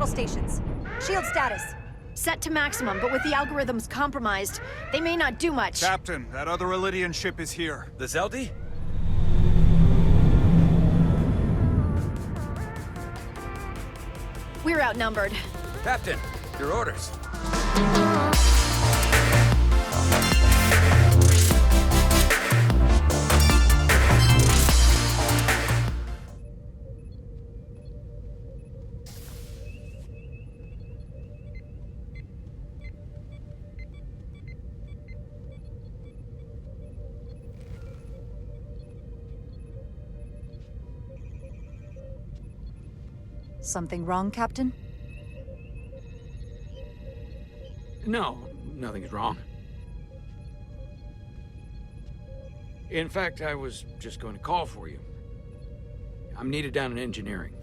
stations. Shield status. Set to maximum, but with the algorithms compromised, they may not do much. Captain, that other Elydian ship is here. The Zeldi? We're outnumbered. Captain, your orders. Something wrong, Captain? No, nothing's wrong. In fact, I was just going to call for you. I'm needed down in engineering.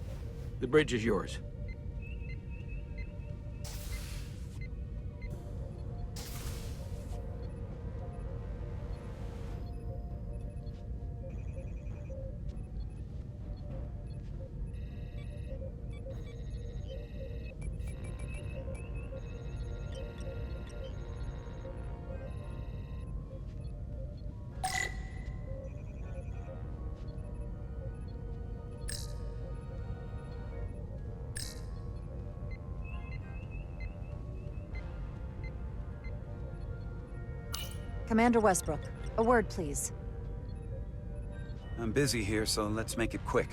The bridge is yours. Commander Westbrook, a word, please. I'm busy here, so let's make it quick.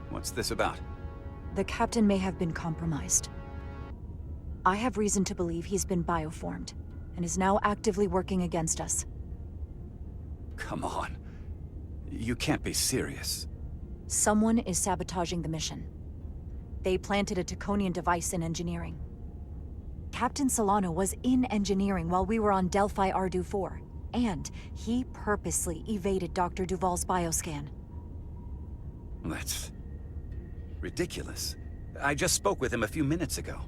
What's this about? The Captain may have been compromised. I have reason to believe he's been bioformed, and is now actively working against us. Come on. You can't be serious. Someone is sabotaging the mission. They planted a Taconian device in engineering. Captain Solano was in engineering while we were on Delphi Ardu 4, and he purposely evaded Dr. Duval's bioscan. That's ridiculous. I just spoke with him a few minutes ago.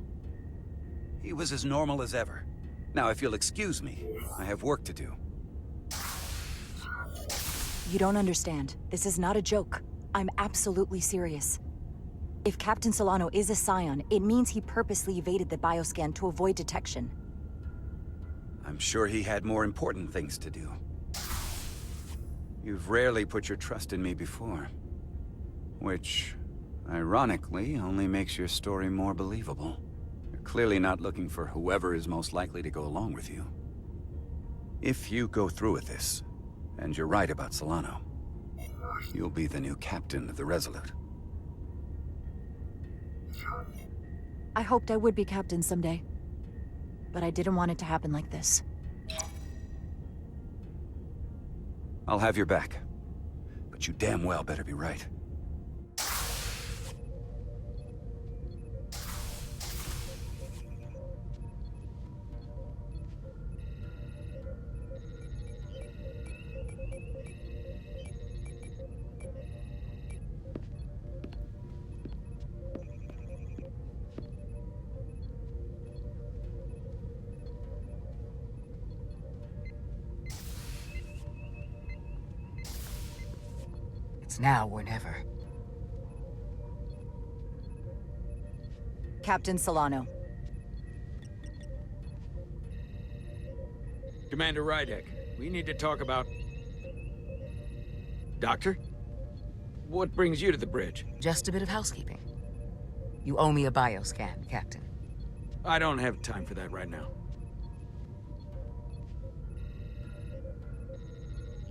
He was as normal as ever. Now, if you'll excuse me, I have work to do. You don't understand. This is not a joke. I'm absolutely serious. If Captain Solano is a Scion, it means he purposely evaded the bioscan to avoid detection. I'm sure he had more important things to do. You've rarely put your trust in me before. Which, ironically, only makes your story more believable. You're clearly not looking for whoever is most likely to go along with you. If you go through with this, and you're right about Solano, you'll be the new captain of the Resolute. I hoped I would be captain someday. But I didn't want it to happen like this. I'll have your back. But you damn well better be right. Now or never. Captain Solano. Commander Rydek, we need to talk about... Doctor? What brings you to the bridge? Just a bit of housekeeping. You owe me a bioscan, Captain. I don't have time for that right now.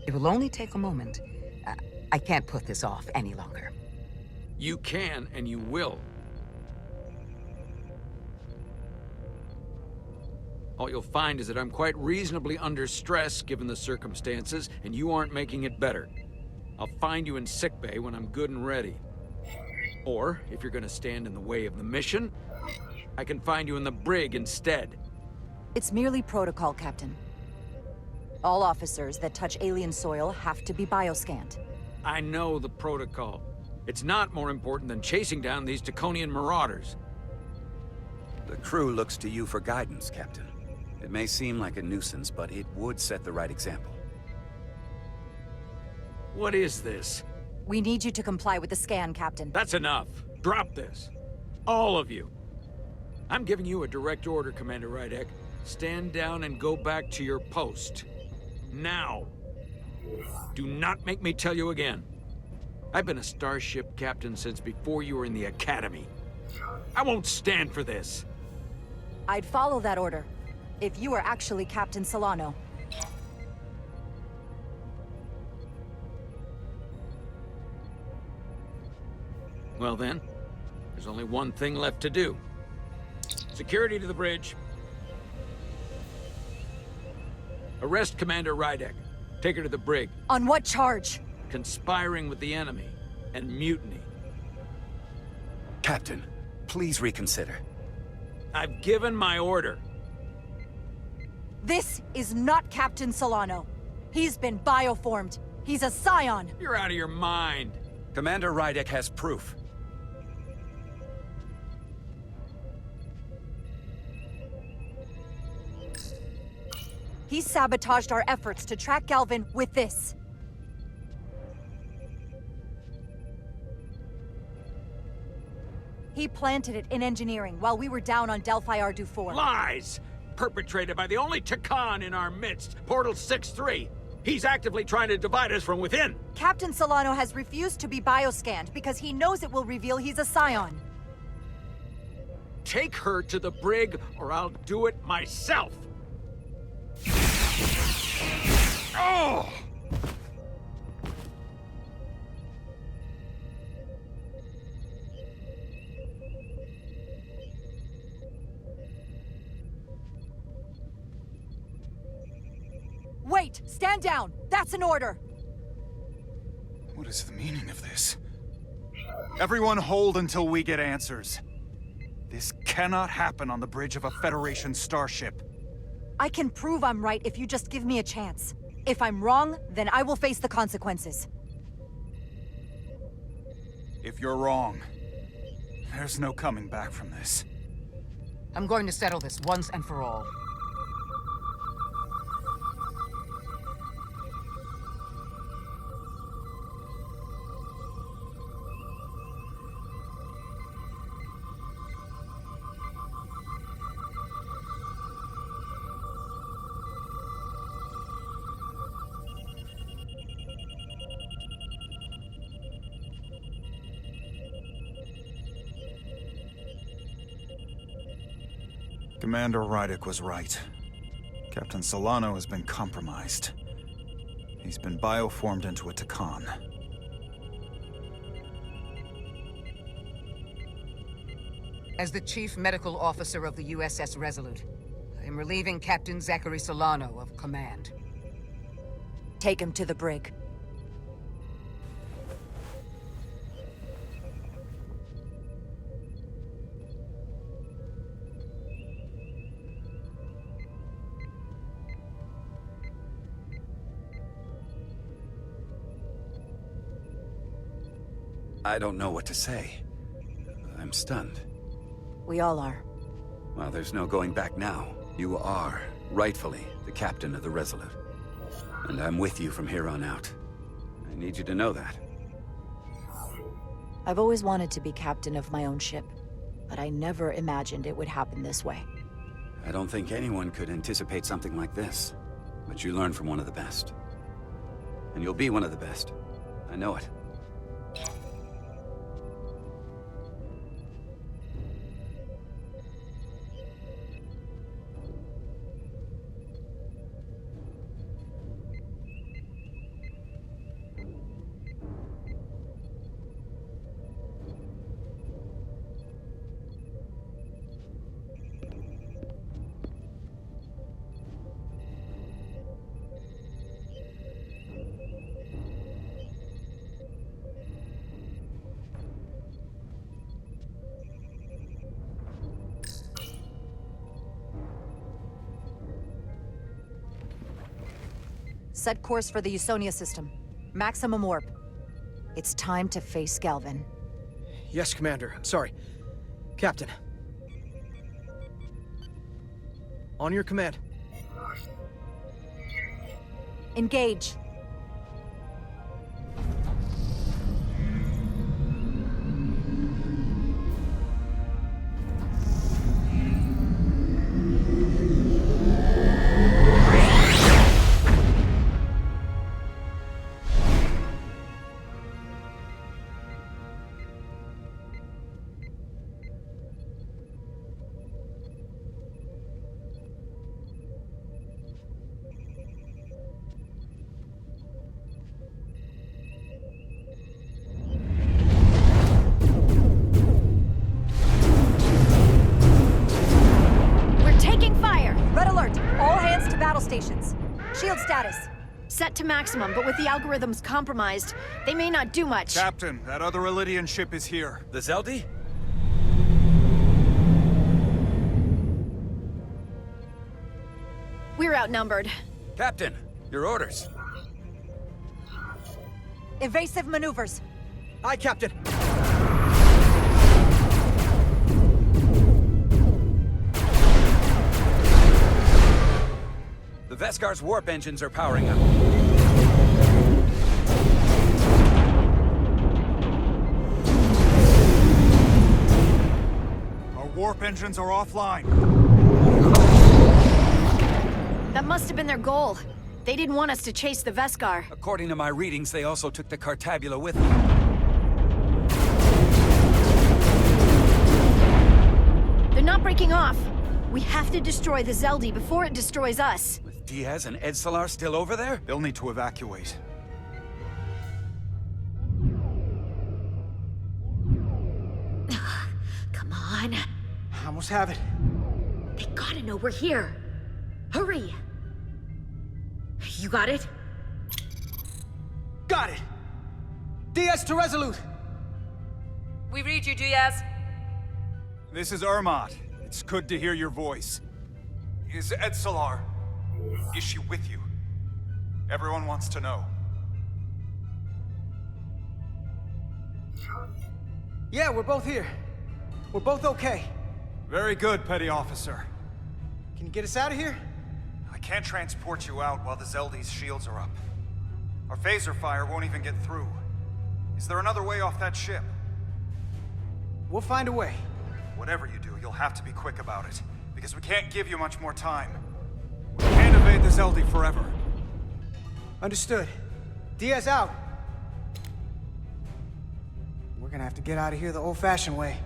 It will only take a moment. I can't put this off any longer. You can, and you will. All you'll find is that I'm quite reasonably under stress given the circumstances, and you aren't making it better. I'll find you in sickbay when I'm good and ready. Or, if you're gonna stand in the way of the mission, I can find you in the brig instead. It's merely protocol, Captain. All officers that touch alien soil have to be bioscanned. I know the protocol. It's not more important than chasing down these Taconian marauders. The crew looks to you for guidance, Captain. It may seem like a nuisance, but it would set the right example. What is this? We need you to comply with the scan, Captain. That's enough. Drop this. All of you. I'm giving you a direct order, Commander Rydek. Stand down and go back to your post. Now. Do not make me tell you again. I've been a starship captain since before you were in the Academy. I won't stand for this. I'd follow that order, if you were actually Captain Solano. Well then, there's only one thing left to do. Security to the bridge. Arrest Commander Rydek. Take her to the brig. On what charge? Conspiring with the enemy and mutiny. Captain, please reconsider. I've given my order. This is not Captain Solano. He's been bioformed. He's a scion. You're out of your mind. Commander Rydek has proof. He sabotaged our efforts to track Galvin with this. He planted it in engineering while we were down on Delphi Ardu 4. Lies! Perpetrated by the only Takan in our midst, Portal 6-3. He's actively trying to divide us from within. Captain Solano has refused to be bioscanned because he knows it will reveal he's a scion. Take her to the brig, or I'll do it myself. Oh! Wait! Stand down! That's an order! What is the meaning of this? Everyone hold until we get answers. This cannot happen on the bridge of a Federation starship. I can prove I'm right if you just give me a chance. If I'm wrong, then I will face the consequences. If you're wrong, there's no coming back from this. I'm going to settle this once and for all. Commander Rydek was right. Captain Solano has been compromised. He's been bioformed into a Takan. As the Chief Medical Officer of the USS Resolute, I am relieving Captain Zachary Solano of command. Take him to the brig. I don't know what to say. I'm stunned. We all are. Well, there's no going back now. You are, rightfully, the captain of the Resolute. And I'm with you from here on out. I need you to know that. I've always wanted to be captain of my own ship, but I never imagined it would happen this way. I don't think anyone could anticipate something like this. But you learn from one of the best. And you'll be one of the best. I know it. Set course for the Usonia system. Maximum warp. It's time to face Galvin. Yes, Commander. Sorry. Captain. On your command. Engage. status? Set to maximum, but with the algorithms compromised, they may not do much. Captain, that other Elydian ship is here. The Zeldi? We're outnumbered. Captain, your orders. Evasive maneuvers. Aye, Captain. The Vescar's warp engines are powering up. Our warp engines are offline. That must have been their goal. They didn't want us to chase the Vescar. According to my readings, they also took the Cartabula with them. They're not breaking off. We have to destroy the Zeldi before it destroys us. With Diaz and Edsalar still over there? They'll need to evacuate. Come on. I almost have it. They gotta know we're here. Hurry! You got it? Got it! Diaz to Resolute! We read you, Diaz. This is Ermot. It's good to hear your voice. Is Edsalar... is she with you? Everyone wants to know. Yeah, we're both here. We're both okay. Very good, Petty Officer. Can you get us out of here? I can't transport you out while the Zeldi's shields are up. Our phaser fire won't even get through. Is there another way off that ship? We'll find a way. Whatever you do, you'll have to be quick about it, because we can't give you much more time. We can't evade the Zeldi forever. Understood. Diaz out. We're gonna have to get out of here the old-fashioned way.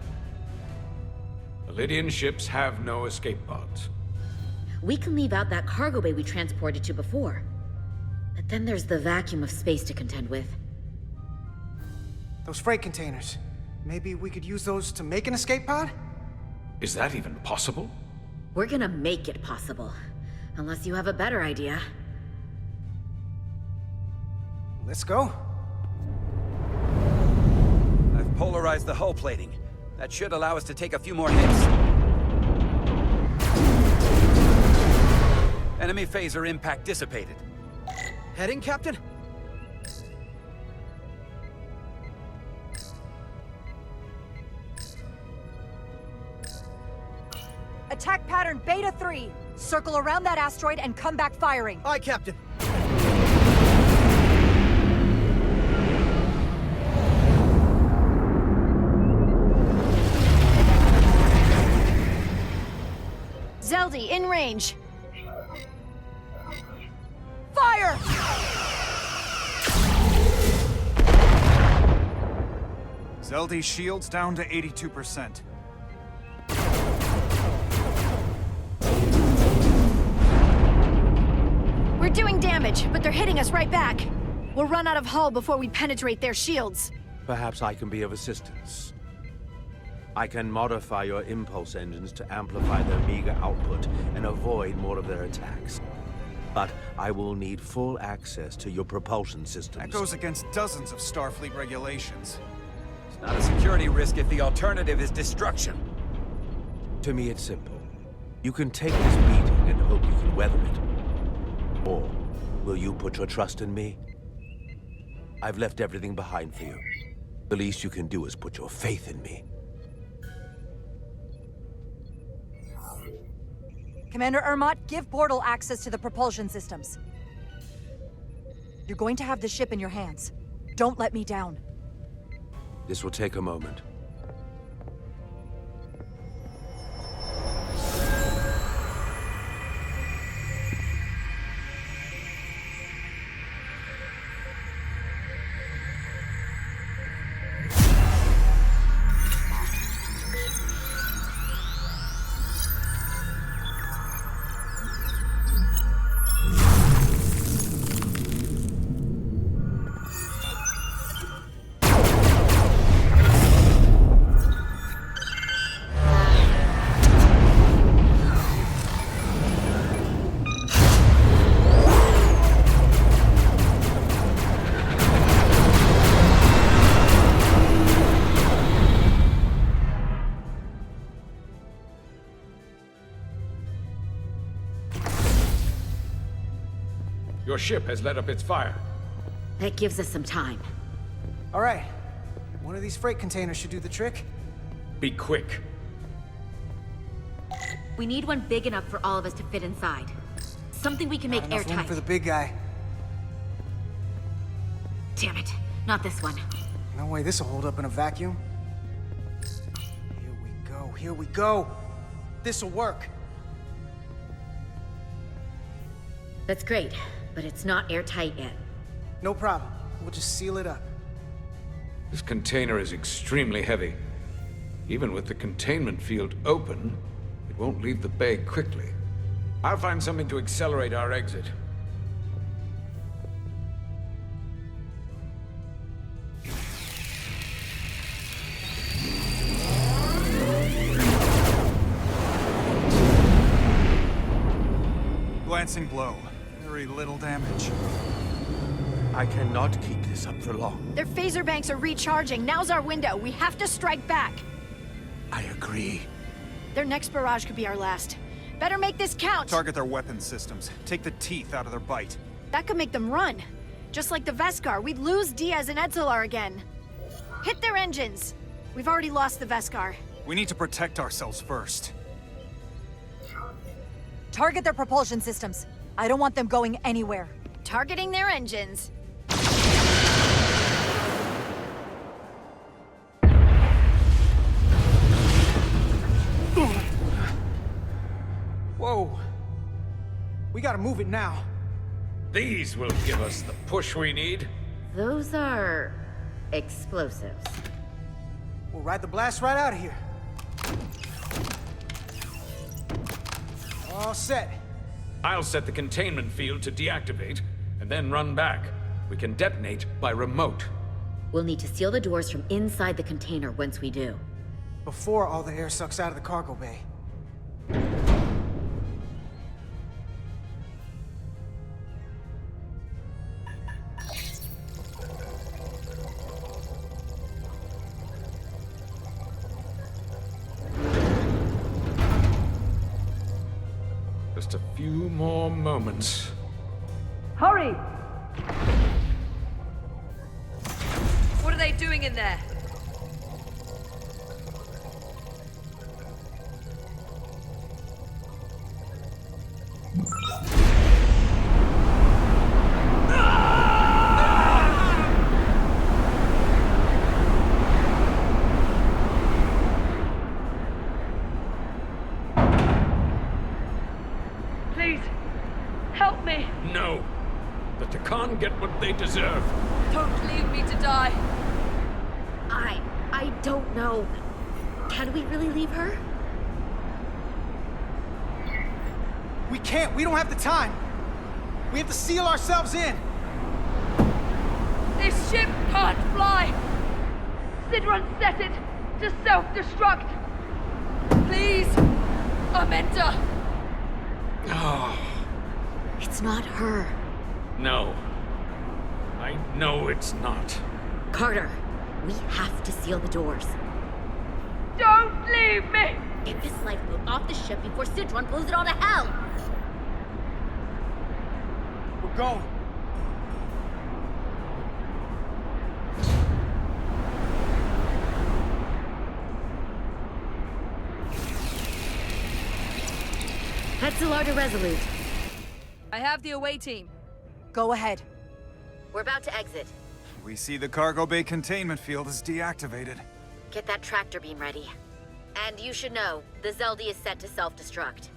Elydian ships have no escape pods. We can leave out that cargo bay we transported to before. But then there's the vacuum of space to contend with. Those freight containers. Maybe we could use those to make an escape pod? Is that even possible? We're gonna make it possible. Unless you have a better idea. Let's go. I've polarized the hull plating. That should allow us to take a few more hits. Enemy phaser impact dissipated. Heading, Captain? Attack pattern Beta 3. Circle around that asteroid and come back firing. Aye, Captain. Zeldi, in range. Fire! Zeldi's shields down to 82%. We're doing damage, but they're hitting us right back. We'll run out of hull before we penetrate their shields. Perhaps I can be of assistance. I can modify your impulse engines to amplify their meager output and avoid more of their attacks. But I will need full access to your propulsion systems. That goes against dozens of Starfleet regulations. It's not a security risk if the alternative is destruction. To me, it's simple. You can take this beating and hope you can weather it. Or will you put your trust in me? I've left everything behind for you. The least you can do is put your faith in me. Commander Ermot, give portal access to the propulsion systems. You're going to have the ship in your hands. Don't let me down. This will take a moment. ship has let up its fire. That gives us some time. All right. One of these freight containers should do the trick. Be quick. We need one big enough for all of us to fit inside. Something we can make Not enough room airtight. for the big guy. Damn it, not this one. No way this'll hold up in a vacuum. Here we go, here we go. This'll work. That's great, but it's not airtight yet. No problem. We'll just seal it up. This container is extremely heavy. Even with the containment field open, it won't leave the bay quickly. I'll find something to accelerate our exit. Glancing blow. Very little damage. I cannot keep this up for long. Their phaser banks are recharging. Now's our window. We have to strike back. I agree. Their next barrage could be our last. Better make this count. Target their weapon systems. Take the teeth out of their bite. That could make them run. Just like the Veskar, we'd lose Diaz and Edzelar again. Hit their engines. We've already lost the Veskar. We need to protect ourselves first. Target their propulsion systems. I don't want them going anywhere. Targeting their engines. Whoa. We gotta move it now. These will give us the push we need. Those are explosives. We'll ride the blast right out of here. All set. I'll set the containment field to deactivate, and then run back. We can detonate by remote. We'll need to seal the doors from inside the container once we do. Before all the air sucks out of the cargo bay. Just a few more moments. Hurry! What are they doing in there? Please, help me. No. The Takan get what they deserve. Don't leave me to die. I don't know. Can we really leave her? We can't. We don't have the time. We have to seal ourselves in. This ship can't fly. Sidron set it to self-destruct. Please, Amenta. Oh, It's not her. no. I know it's not. Carter, we have to seal the doors. Don't leave me. Get this lifeboat off the ship before Sidron blows it all to hell! We're going. Edzelar to Resolute. I have the away team. Go ahead. We're about to exit. We see the cargo bay containment field is deactivated. Get that tractor beam ready. And you should know, the Zeldy is set to self-destruct.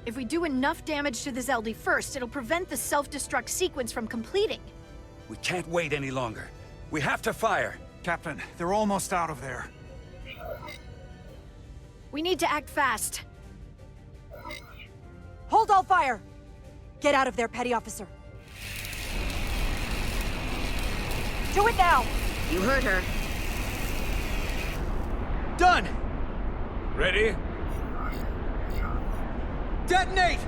If we do enough damage to the Zeldy first, it'll prevent the self-destruct sequence from completing. We can't wait any longer. We have to fire. Captain, they're almost out of there. We need to act fast. Hold all fire! Get out of there, Petty Officer. Do it now! You heard her. Done! Ready? Detonate!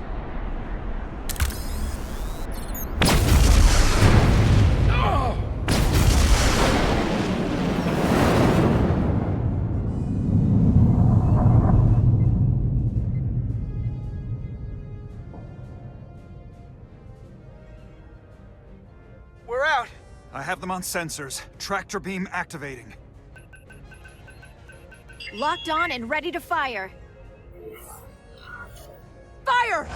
Oh! I have them on sensors. Tractor beam activating. Locked on and ready to fire. Fire!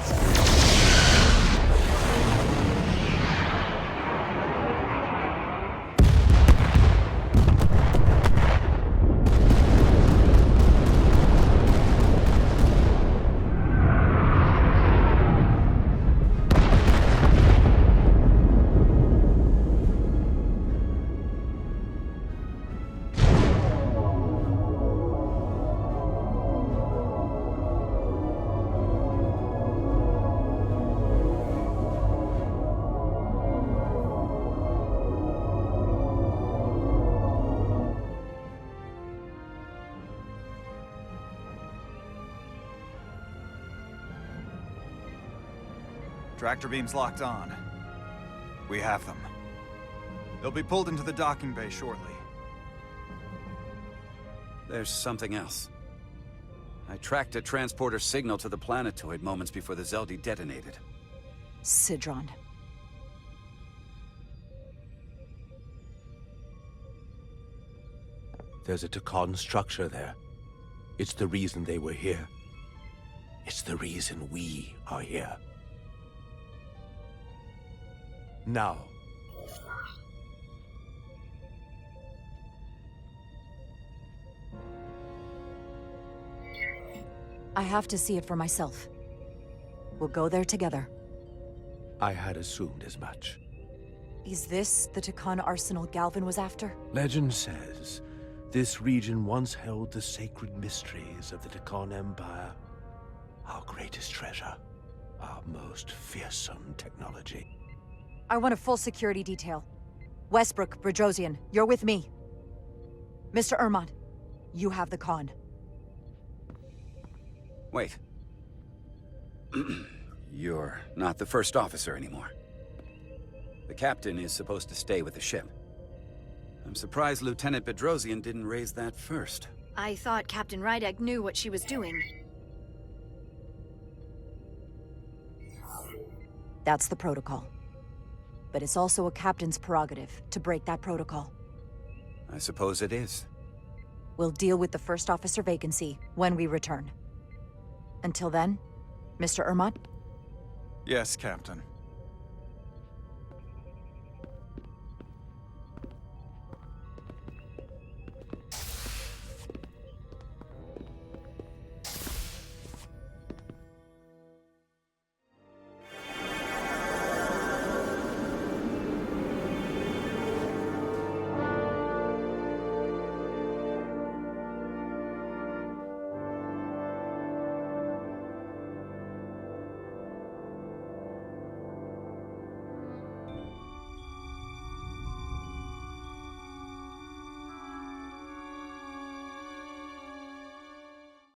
Tractor beam's locked on. We have them. They'll be pulled into the docking bay shortly. There's something else. I tracked a transporter signal to the planetoid moments before the Zeldi detonated. Sidron. There's a Takan structure there. It's the reason they were here. It's the reason we are here. Now. I have to see it for myself. We'll go there together. I had assumed as much. Is this the Takan arsenal Galvin was after? Legend says this region once held the sacred mysteries of the Takan Empire. Our greatest treasure. Our most fearsome technology. I want a full security detail. Westbrook, Bredrosian, you're with me. Mr. Ermont, you have the con. Wait. You're not the first officer anymore. The captain is supposed to stay with the ship. I'm surprised Lieutenant Bedrosian didn't raise that first. I thought Captain Rydek knew what she was doing. That's the protocol. But it's also a captain's prerogative to break that protocol. I suppose it is. We'll deal with the first officer vacancy when we return. Until then, Mr. Ermont? Yes, Captain.